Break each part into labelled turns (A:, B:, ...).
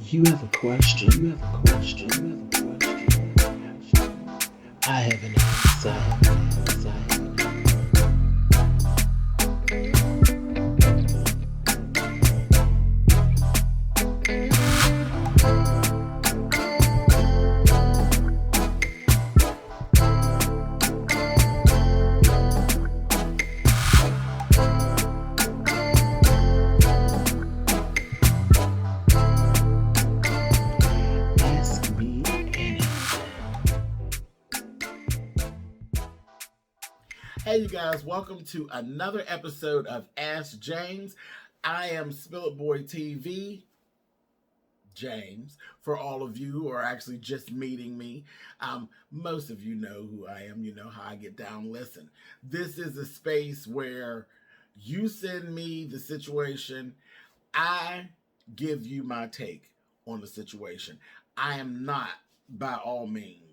A: You have a question. You have a question. You have a question. I have an answer. I have an
B: Hey you guys, welcome to another episode of Ask James. I am SpillitBoyTV, James, for all of you who are actually just meeting me. Most of you know who I am, you know how I get down. Listen, this is a space where you send me the situation, I give you my take on the situation. I am not, by all means,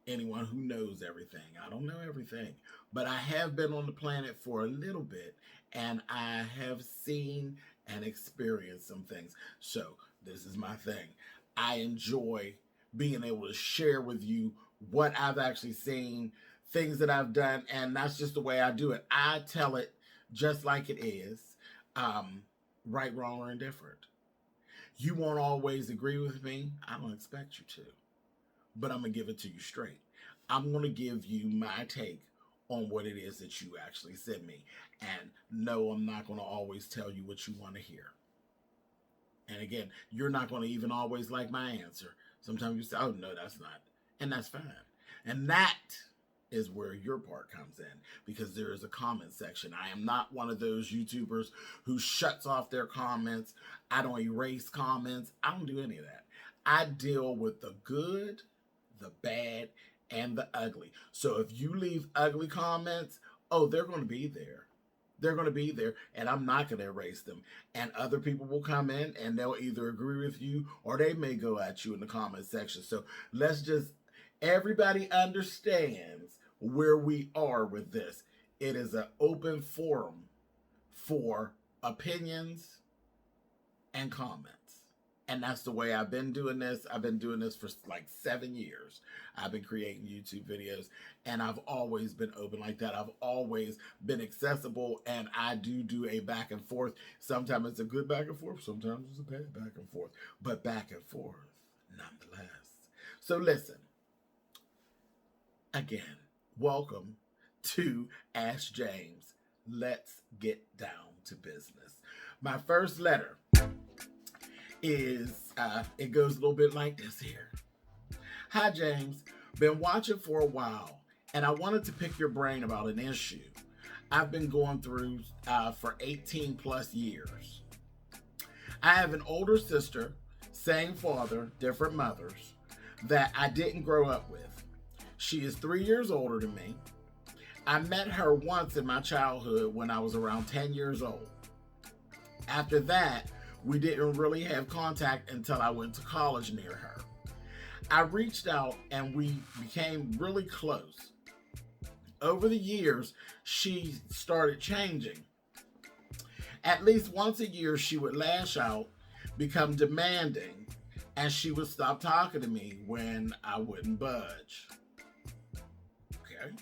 B: anyone who knows everything. I don't know everything, but I have been on the planet for a little bit and I have seen and experienced some things. So this is my thing. I enjoy being able to share with you what I've actually seen, things that I've done, and that's just the way I do it. I tell it just like it is, right, wrong, or indifferent. You won't always agree with me. I don't expect you to. But I'm going to give it to you straight. I'm going to give you my take on what it is that you actually send me. And no, I'm not going to always tell you what you want to hear. And again, you're not going to even always like my answer. Sometimes you say, oh, no, that's not. And that's fine. And that is where your part comes in, because there is a comment section. I am not one of those YouTubers who shuts off their comments. I don't erase comments. I don't do any of that. I deal with the good, the bad, and the ugly. So if you leave ugly comments, oh, they're going to be there. They're going to be there, and I'm not going to erase them. And other people will come in, and they'll either agree with you, or they may go at you in the comment section. So let's just, everybody understands where we are with this. It is an open forum for opinions and comments. And that's the way I've been doing this. I've been doing this for like 7 years. I've been creating YouTube videos, and I've always been open like that. I've always been accessible, and I do a back and forth. Sometimes it's a good back and forth. Sometimes it's a bad back and forth, but back and forth nonetheless. So listen, again, welcome to Ask James. Let's get down to business. My first letter is, it goes a little bit like this here. Hi, James. Been watching for a while, and I wanted to pick your brain about an issue I've been going through for 18 plus years. I have an older sister, same father, different mothers, that I didn't grow up with. She is 3 years older than me. I met her once in my childhood when I was around 10 years old. After that, we didn't really have contact until I went to college near her. I reached out and we became really close. Over the years, she started changing. At least once a year, she would lash out, become demanding, and she would stop talking to me when I wouldn't budge. Okay.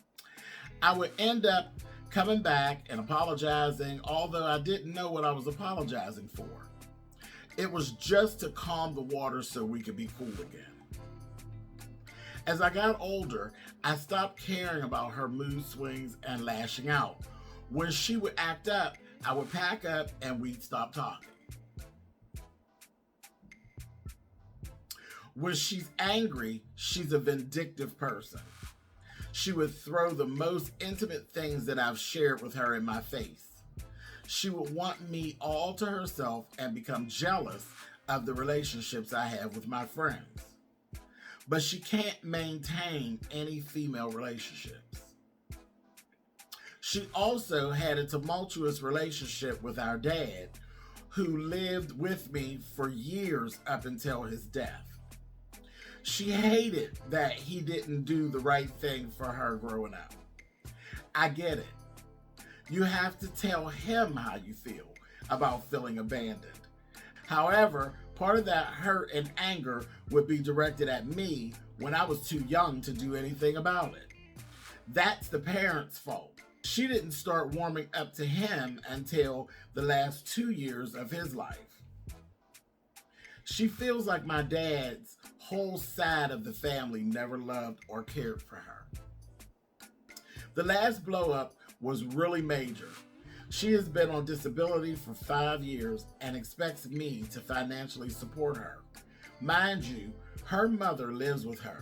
B: I would end up coming back and apologizing, although I didn't know what I was apologizing for. It was just to calm the water so we could be cool again. As I got older, I stopped caring about her mood swings and lashing out. When she would act up, I would pack up and we'd stop talking. When she's angry, she's a vindictive person. She would throw the most intimate things that I've shared with her in my face. She would want me all to herself and become jealous of the relationships I have with my friends. But she can't maintain any female relationships. She also had a tumultuous relationship with our dad, who lived with me for years up until his death. She hated that he didn't do the right thing for her growing up. I get it. You have to tell him how you feel about feeling abandoned. However, Part of that hurt and anger would be directed at me when I was too young to do anything about it. That's the parent's fault. She didn't start warming up to him until the last 2 years of his life. She feels like my dad's whole side of the family never loved or cared for her. The last blow up was really major. She has been on disability for 5 years and expects me to financially support her. Mind you, her mother lives with her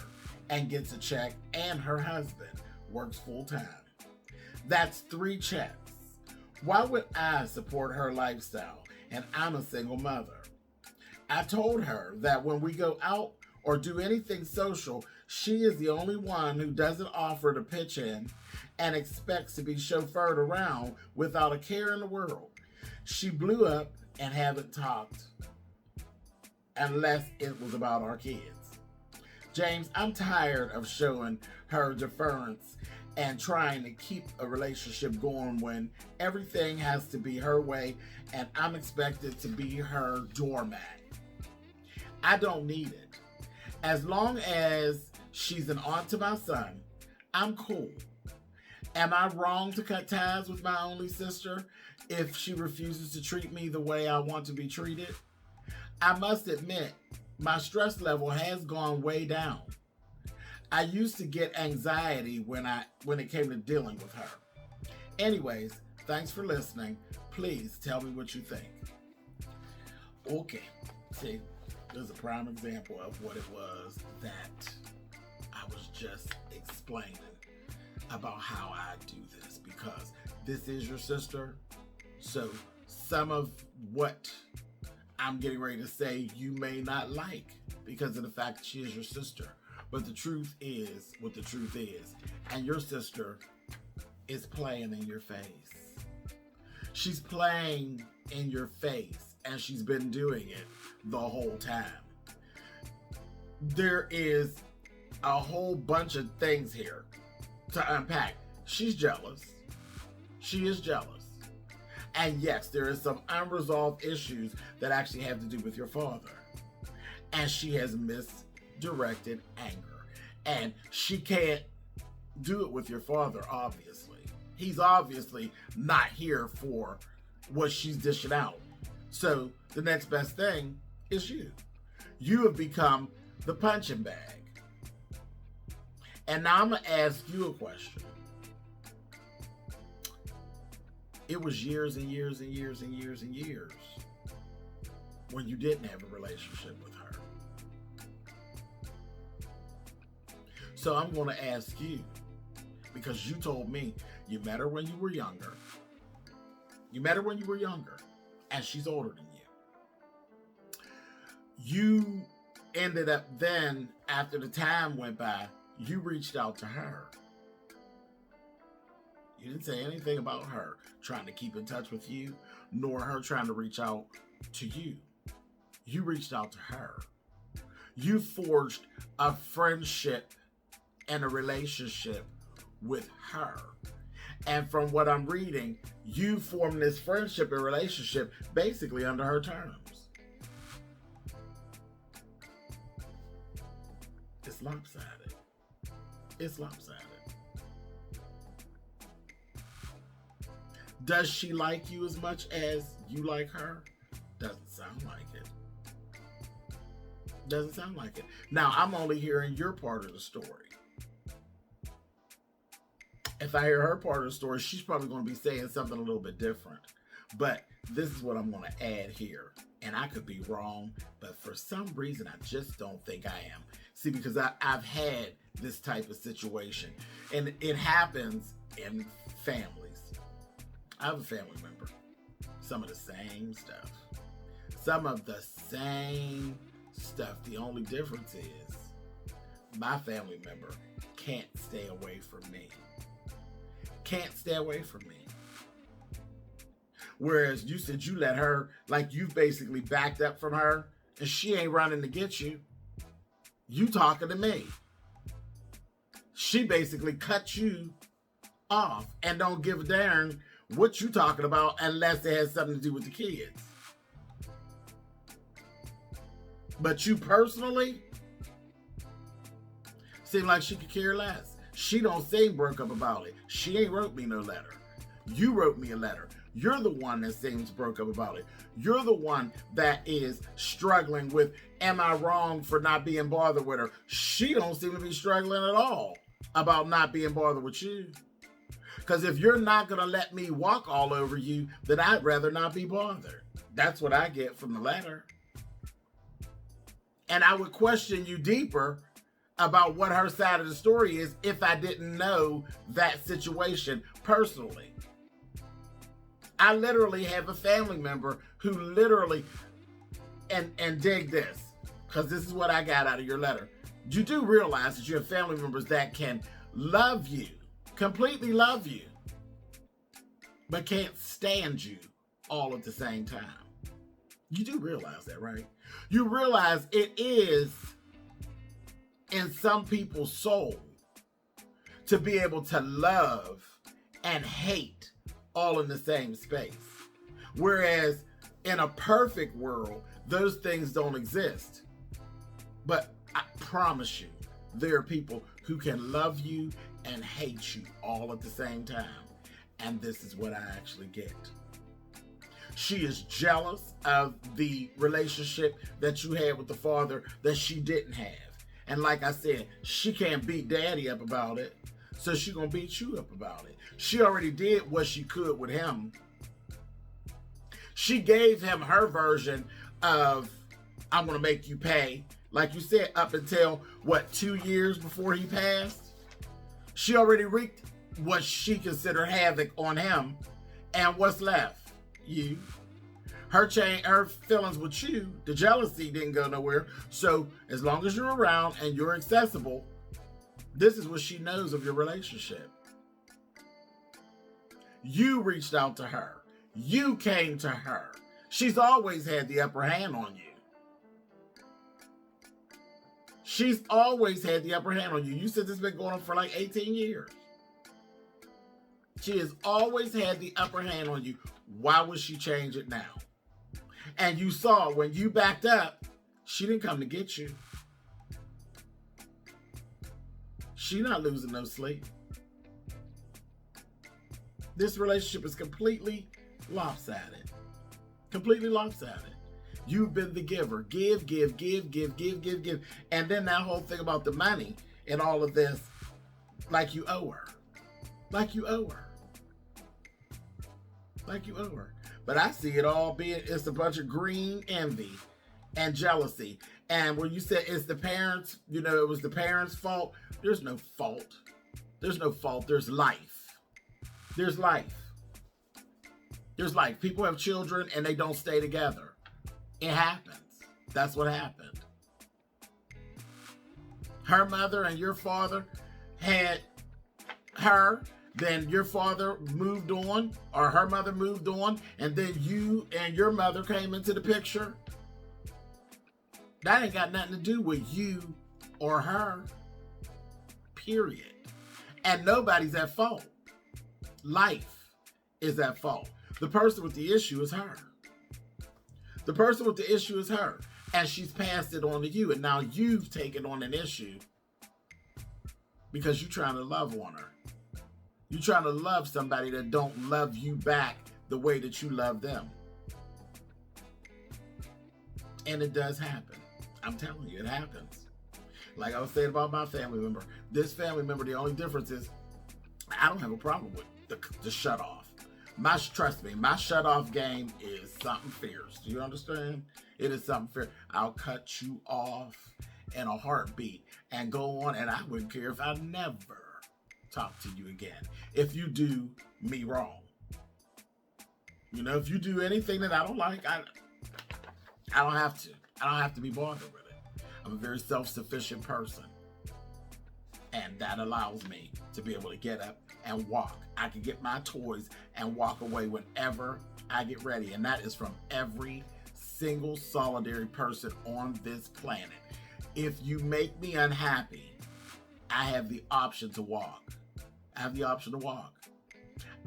B: and gets a check, and her husband works full time. That's 3 checks. Why would I support her lifestyle and I'm a single mother? I told her that when we go out or do anything social, she is the only one who doesn't offer to pitch in and expects to be chauffeured around without a care in the world. She blew up and haven't talked unless it was about our kids. James, I'm tired of showing her deference and trying to keep a relationship going when everything has to be her way and I'm expected to be her doormat. I don't need it. As long as she's an aunt to my son, I'm cool. Am I wrong to cut ties with my only sister if she refuses to treat me the way I want to be treated? I must admit, my stress level has gone way down. I used to get anxiety when it came to dealing with her. Anyways, thanks for listening. Please tell me what you think. Okay, see, there's a prime example of what it was that I was just explaining about how I do this, because this is your sister. So some of what I'm getting ready to say you may not like because of the fact that she is your sister. But the truth is what the truth is. And your sister is playing in your face. She's playing in your face, and she's been doing it the whole time. There is a whole bunch of things here to unpack. She's jealous. She is jealous. And yes, there is some unresolved issues that actually have to do with your father. And she has misdirected anger. And she can't do it with your father, obviously. He's obviously not here for what she's dishing out. So the next best thing is you. You have become the punching bag. And now I'm going to ask you a question. It was years and years and years and years and years when you didn't have a relationship with her. So I'm going to ask you, because you told me you met her when you were younger. You met her when you were younger, and she's older than you. You ended up then, after the time went by, you reached out to her. You didn't say anything about her trying to keep in touch with you, nor her trying to reach out to you. You reached out to her. You forged a friendship and a relationship with her. And from what I'm reading, you formed this friendship and relationship basically under her terms. It's lopsided. It's lopsided. Does she like you as much as you like her? Doesn't sound like it. Doesn't sound like it. Now, I'm only hearing your part of the story. If I hear her part of the story, she's probably going to be saying something a little bit different. But this is what I'm going to add here. And I could be wrong, but for some reason, I just don't think I am. See, because I've had this type of situation. And it happens in families. I have a family member. Some of the same stuff. Some of the same stuff. The only difference is my family member can't stay away from me. Can't stay away from me. Whereas you said you let her, like you've basically backed up from her, and she ain't running to get you. You talking to me. She basically cut you off and don't give a darn what you talking about unless it has something to do with the kids. But you personally seem like she could care less. She don't seem broke up about it. She ain't wrote me no letter. You wrote me a letter. You're the one that seems broke up about it. You're the one that is struggling with, am I wrong for not being bothered with her? She don't seem to be struggling at all about not being bothered with you. Because if you're not going to let me walk all over you, then I'd rather not be bothered. That's what I get from the letter. And I would question you deeper about what her side of the story is if I didn't know that situation personally. I literally have a family member who literally, and dig this, because this is what I got out of your letter. You do realize that you have family members that can love you, completely love you, but can't stand you all at the same time. You do realize that, right? You realize it is in some people's soul to be able to love and hate all in the same space. Whereas in a perfect world, those things don't exist. But I promise you, there are people who can love you and hate you all at the same time. And this is what I actually get. She is jealous of the relationship that you had with the father that she didn't have. And like I said, she can't beat daddy up about it. So she's going to beat you up about it. She already did what she could with him. She gave him her version of, I'm going to make you pay. Like you said, up until, 2 years before he passed? She already wreaked what she considered havoc on him. And what's left? You. Her feelings with you, the jealousy didn't go nowhere. So as long as you're around and you're accessible, this is what she knows of your relationship. You reached out to her. You came to her. She's always had the upper hand on you. She's always had the upper hand on you. You said this has been going on for like 18 years. She has always had the upper hand on you. Why would she change it now? And you saw when you backed up, she didn't come to get you. She's not losing no sleep. This relationship is completely lopsided. Completely lopsided. You've been the giver. Give. And then that whole thing about the money and all of this, like you owe her. Like you owe her. Like you owe her. But I see it all being, it's a bunch of green envy and jealousy. And when you said it's the parents, it was the parents' fault, there's no fault. There's no fault. There's life. There's life. There's life. People have children and they don't stay together. It happens. That's what happened. Her mother and your father had her, then your father moved on, or her mother moved on, and then you and your mother came into the picture. That ain't got nothing to do with you or her. Period. And nobody's at fault. Life is at fault. The person with the issue is her. The person with the issue is her. And she's passed it on to you. And now you've taken on an issue because you're trying to love on her. You're trying to love somebody that don't love you back the way that you love them. And it does happen. I'm telling you, it happens. Like I was saying about my family member. This family member, the only difference is I don't have a problem with the shut off. Trust me, my shut off game is something fierce. Do you understand? It is something fierce. I'll cut you off in a heartbeat and go on, and I wouldn't care if I never talk to you again. If you do me wrong. If you do anything that I don't like, I don't have to. I don't have to be bothered with it. I'm a very self-sufficient person. And that allows me to be able to get up and walk. I can get my toys and walk away whenever I get ready. And that is from every single solitary person on this planet. If you make me unhappy, I have the option to walk. I have the option to walk.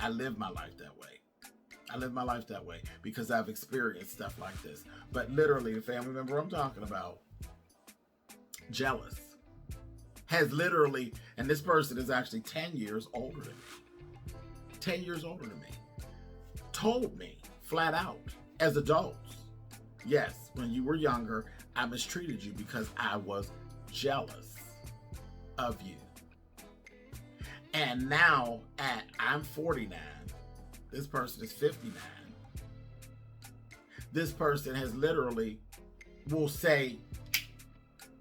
B: I live my life that way. I live my life that way because I've experienced stuff like this. But literally, the family member I'm talking about, jealous, has literally, and this person is actually 10 years older than me, 10 years older than me, told me flat out as adults, yes, when you were younger, I mistreated you because I was jealous of you. And now I'm 49. This person is 59. This person has literally will say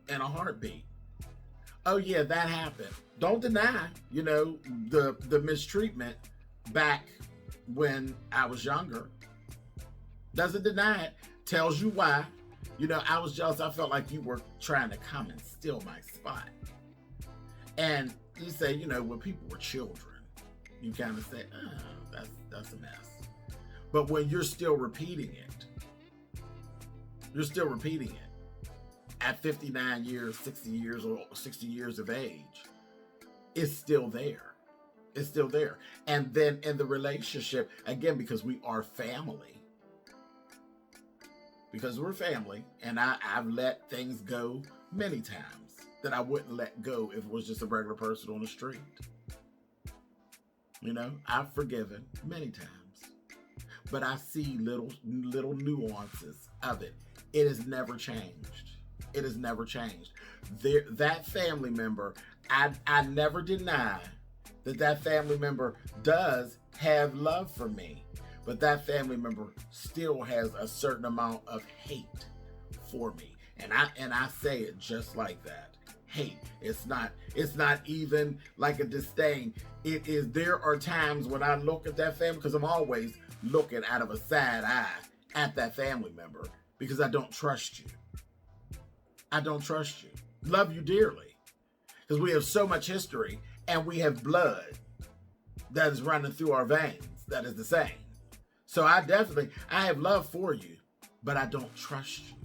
B: in a heartbeat, oh yeah, that happened. Don't deny, the mistreatment back when I was younger. Doesn't deny it. Tells you why. I was jealous. I felt like you were trying to come and steal my spot. And you say, when people were children, you kind of say, oh, that's a mess. But when you're still repeating it, at 59 years, 60 years, or 60 years of age, it's still there. It's still there. And then in the relationship, again, because we are family, and I've let things go many times that I wouldn't let go if it was just a regular person on the street. I've forgiven many times, but I see little nuances of it. It has never changed. It has never changed. That family member, I never deny that family member does have love for me, but that family member still has a certain amount of hate for me. And I say it just like that. Hate. It's not even like a disdain. It is, there are times when I look at that family, because I'm always looking out of a side eye at that family member, because I don't trust you. I don't trust you. Love you dearly, because we have so much history and we have blood that is running through our veins that is the same. So I have love for you, but I don't trust you.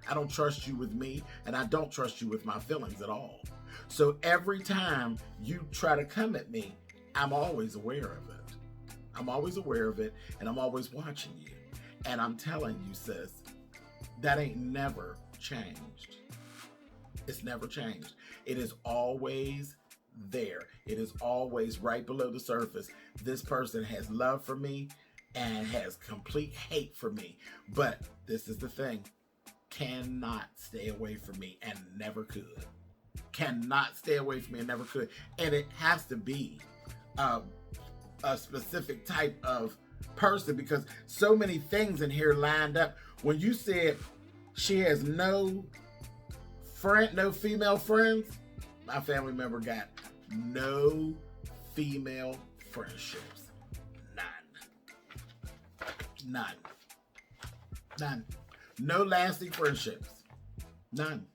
B: I don't trust you with me, and I don't trust you with my feelings at all. So every time you try to come at me, I'm always aware of it. I'm always aware of it, and I'm always watching you. And I'm telling you, sis, that ain't never changed. It's never changed. It is always there. It is always right below the surface. This person has love for me and has complete hate for me. But this is the thing. Cannot stay away from me and never could. Cannot stay away from me and never could. And it has to be a specific type of person, because so many things in here lined up. When you said she has no female friends, my family member got no female friendships. None. No lasting friendships. None.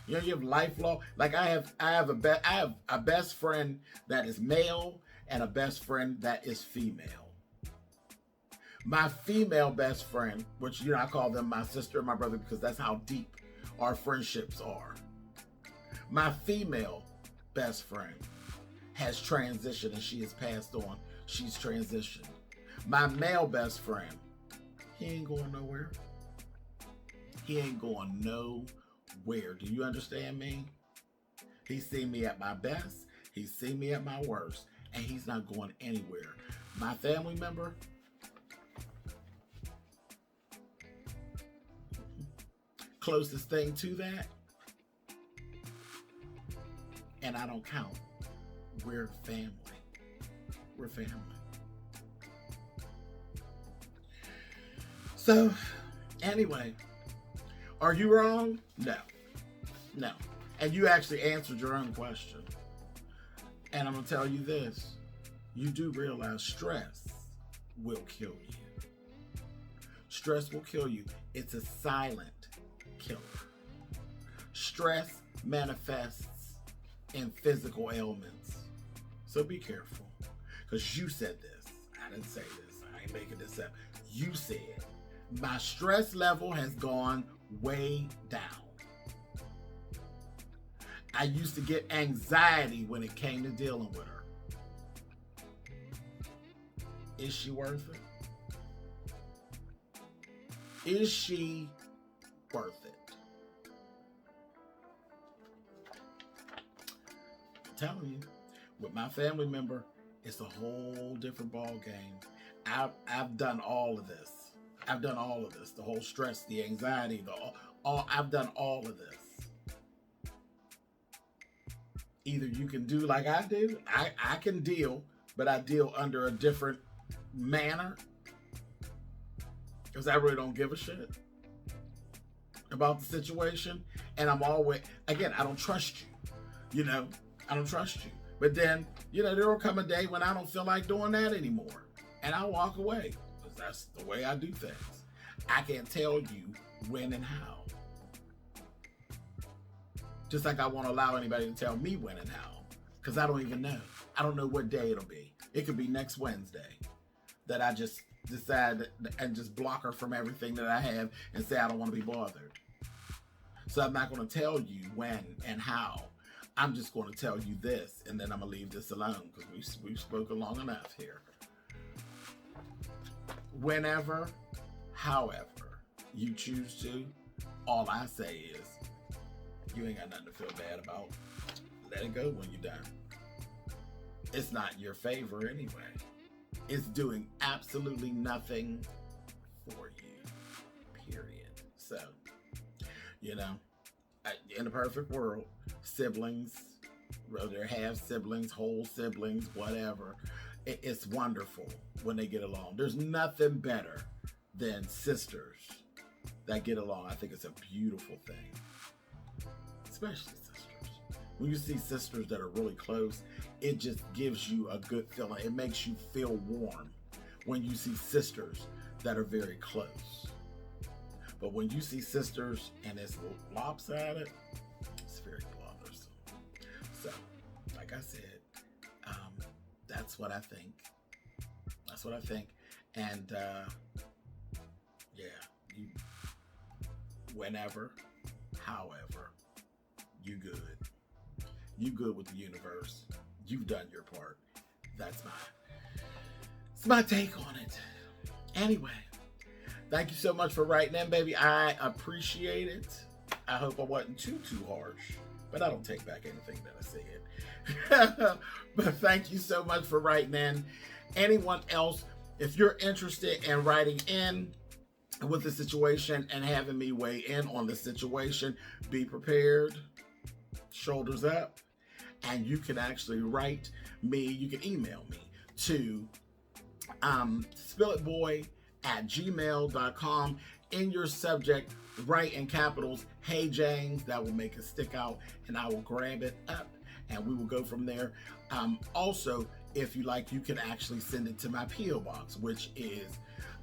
B: You have lifelong. Like I have a best friend that is male and a best friend that is female. My female best friend, which I call them my sister and my brother, because that's how deep our friendships are. My female best friend has transitioned and she has passed on. She's transitioned. My male best friend, he ain't going nowhere. He ain't going nowhere. Do you understand me? He's seen me at my best. He's seen me at my worst. And he's not going anywhere. My family member, closest thing to that, and I don't count. We're family. We're family. So, anyway, are you wrong? No. And you actually answered your own question. And I'm going to tell you this. You do realize stress will kill you. Stress will kill you. It's a silent killer. Stress manifests in physical ailments. So be careful. Because you said this. I didn't say this. I ain't making this up. You said, my stress level has gone way down. I used to get anxiety when it came to dealing with her. Is she worth it? Is she worth it? I'm telling you, with my family member, it's a whole different ball game. I've done all of this. I've done all of this. The whole stress, the anxiety, I've done all of this. Either you can do like I do. I can deal, but I deal under a different manner. Because I really don't give a shit about the situation. And I'm always, again, I don't trust you. You know, I don't trust you. But then, you know, there will come a day when I don't feel like doing that anymore. And I'll walk away. Because that's the way I do things. I can't tell you when and how. Just like I won't allow anybody to tell me when and how. Because I don't even know. I don't know what day it'll be. It could be next Wednesday that I just decide and just block her from everything that I have and say I don't want to be bothered. So I'm not going to tell you when and how. I'm just going to tell you this, and then I'm going to leave this alone because we've spoken long enough here. Whenever, however you choose to, all I say is you ain't got nothing to feel bad about. Let it go when you're done. It's not your favor anyway. It's doing absolutely nothing for you, period. So, you know, in a perfect world, siblings, whether half siblings, whole siblings, whatever, it's wonderful when they get along. There's nothing better than sisters that get along. I think it's a beautiful thing, especially sisters. When you see sisters that are really close, it just gives you a good feeling. It makes you feel warm when you see sisters that are very close. But when you see sisters and it's lopsided, it's very bothersome. So, like I said, that's what I think. That's what I think. And yeah, you, whenever, however, you good. You good with the universe. You've done your part. It's my take on it. Anyway, thank you so much for writing in, baby. I appreciate it. I hope I wasn't too harsh, but I don't take back anything that I said. But thank you so much for writing in. Anyone else, if you're interested in writing in with the situation and having me weigh in on the situation, be prepared, shoulders up, and you can actually write me. You can email me to SpillitBoy@gmail.com. In your subject, write in capitals, "Hey James." That will make it stick out, and I will grab it up, and we will go from there. Also, if you like, you can actually send it to my P.O. Box, which is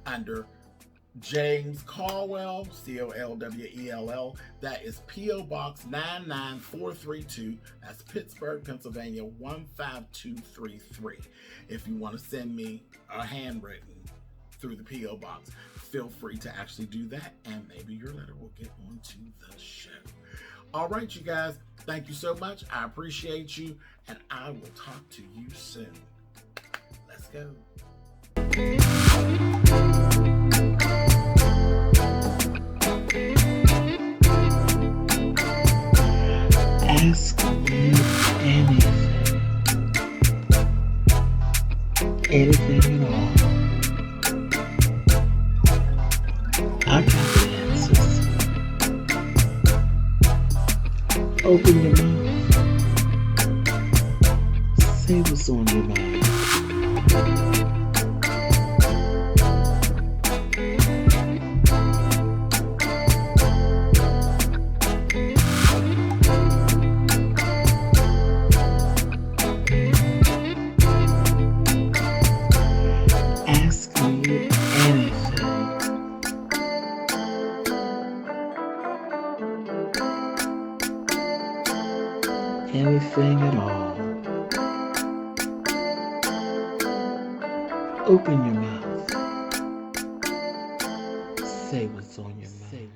B: under James Colwell, Colwell. That is P.O. Box 99432. That's Pittsburgh, Pennsylvania 15233. If you want to send me a handwritten through the P.O. Box, feel free to actually do that, and maybe your letter will get onto the show. All right, you guys, thank you so much. I appreciate you, and I will talk to you soon. Let's go.
A: Ask me anything at all. I got the answers. Open your mouth. Say what's on your mind. Anything at all. Open your mouth. Say what's on your mind.